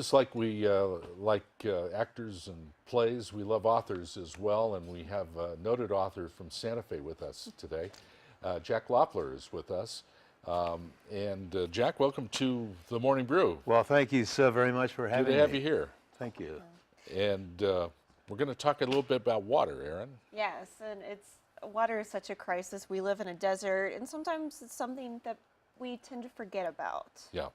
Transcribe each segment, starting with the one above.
just like we like actors and plays, we love authors as well, and we have a noted author from Santa Fe with us today. Jack Loeffler is with us. Jack, welcome to the Morning Brew. Well, thank you so very much for having me. Good to have you here. Thank you. And we're going to talk a little bit about water, Aaron. Yes, and water is such a crisis. We live in a desert, and sometimes it's something that we tend to forget about. Yeah.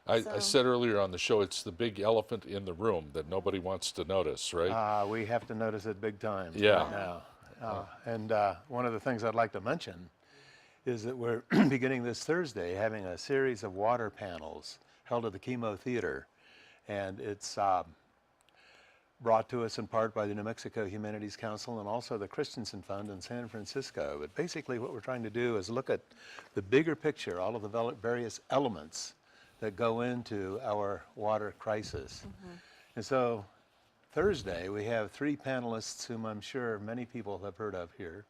I said earlier on the show, it's the big elephant in the room that nobody wants to notice, right? We have to notice it big time Yeah. right now. And one of the things I'd like to mention is that we're beginning this Thursday having a series of water panels held at the KiMo Theatre. And it's brought to us in part by the New Mexico Humanities Council and also the Christensen Fund in San Francisco. But basically what we're trying to do is look at the bigger picture, all of the various elements that go into our water crisis. Mm-hmm. And so Thursday we have three panelists whom I'm sure many people have heard of here.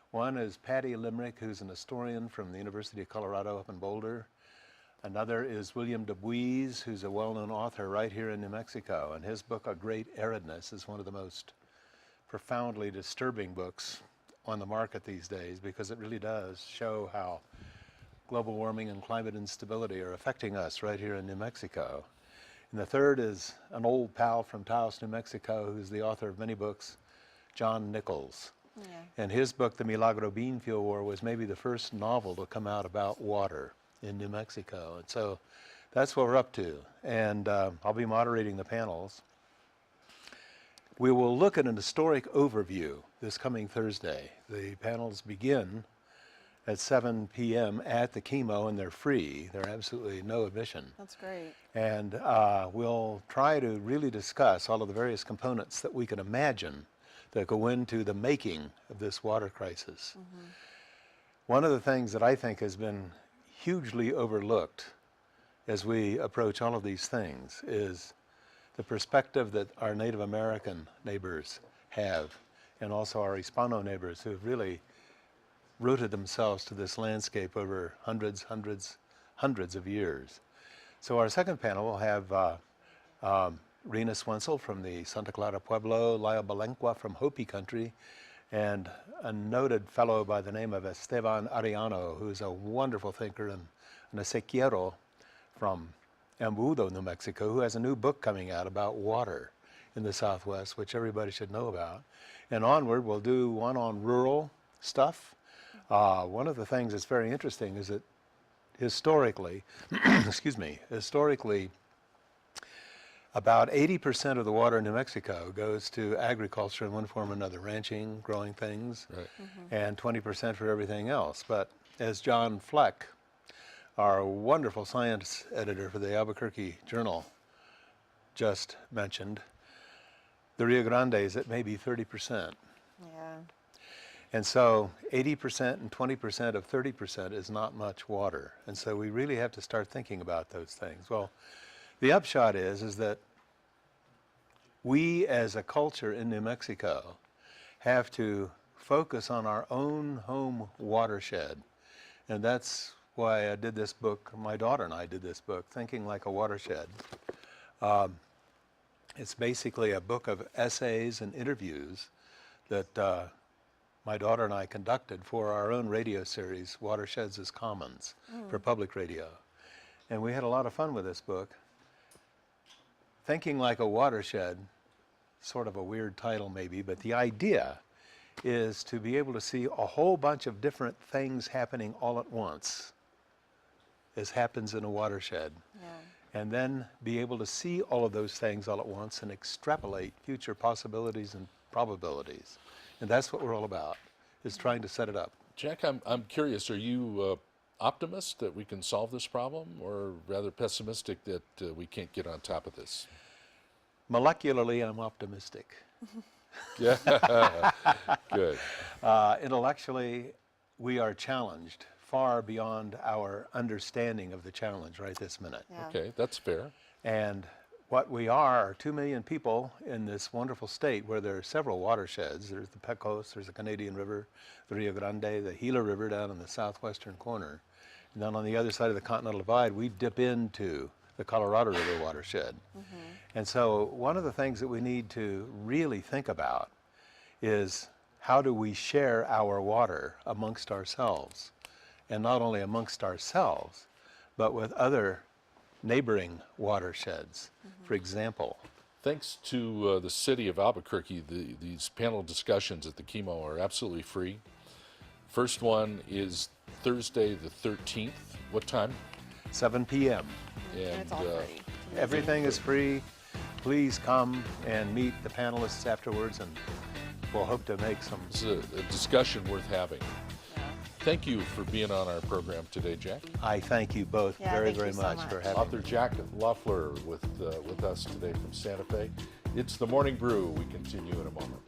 One is Patty Limerick, who's an historian from the University of Colorado up in Boulder. Another is William Dubuis, who's a well-known author right here in New Mexico, and his book, A Great Aridness, is one of the most profoundly disturbing books on the market these days because it really does show how global warming and climate instability are affecting us right here in New Mexico. And the third is an old pal from Taos, New Mexico, who's the author of many books, John Nichols. Yeah. And his book, The Milagro Beanfield War, was maybe the first novel to come out about water in New Mexico. And so that's what we're up to. And I'll be moderating the panels. We will look at an historic overview this coming Thursday. The panels begin at 7 p.m. at the KiMo, and they're free. They're absolutely no admission. That's great. And we'll try to really discuss all of the various components that we can imagine that go into the making of this water crisis. Mm-hmm. One of the things that I think has been hugely overlooked as we approach all of these things is the perspective that our Native American neighbors have, and also our Hispano neighbors who have really rooted themselves to this landscape over hundreds of years. So our second panel will have Rena Swensel from the Santa Clara Pueblo, Laya Balenqua from Hopi country, and a noted fellow by the name of Esteban Arellano, who's a wonderful thinker, and an Ezequiero from Embudo, New Mexico, who has a new book coming out about water in the Southwest, which everybody should know about. And onward, we'll do one on rural stuff. One of the things that's very interesting is that historically, historically, about 80% of the water in New Mexico goes to agriculture in one form or another, ranching, growing things, right. Mm-hmm. And 20% for everything else. But as John Fleck, our wonderful science editor for the Albuquerque Journal, just mentioned, the Rio Grande is at maybe 30%. Yeah. And so 80% and 20% of 30% is not much water. And so we really have to start thinking about those things. Well, the upshot is that we as a culture in New Mexico have to focus on our own home watershed. And that's why I did this book, my daughter and I did this book, Thinking Like a Watershed. It's basically a book of essays and interviews that my daughter and I conducted for our own radio series, Watersheds as Commons, for public radio. And we had a lot of fun with this book. Thinking Like a Watershed, sort of a weird title maybe, but the idea is to be able to see a whole bunch of different things happening all at once, as happens in a watershed. Yeah. And then be able to see all of those things all at once and extrapolate future possibilities and probabilities. And that's what we're all about, is trying to set it up. Jack, I'm curious, are you optimist that we can solve this problem, or rather pessimistic that we can't get on top of this? Molecularly, I'm optimistic. Yeah, good. Intellectually, we are challenged far beyond our understanding of the challenge right this minute. Yeah. Okay, that's fair. And what we are 2 million people in this wonderful state where there are several watersheds. There's the Pecos, there's the Canadian River, the Rio Grande, the Gila River down in the southwestern corner. And then on the other side of the Continental Divide, we dip into the Colorado River watershed. And so one of the things that we need to really think about is how do we share our water amongst ourselves, and not only amongst ourselves, but with other neighboring watersheds. For example, Thanks to the city of Albuquerque, these panel discussions at the KiMo are absolutely free. First one is Thursday the 13th. What time? 7 p.m. And it's all free. Everything is free. Please come and meet the panelists afterwards, and we'll hope to make some. It's a discussion worth having. Yeah. Thank you for being on our program today, Jack. I thank you both Yeah, very, thank you very so much much. for having Author me. Jack Loeffler with us today from Santa Fe. It's the Morning Brew. We continue in a moment.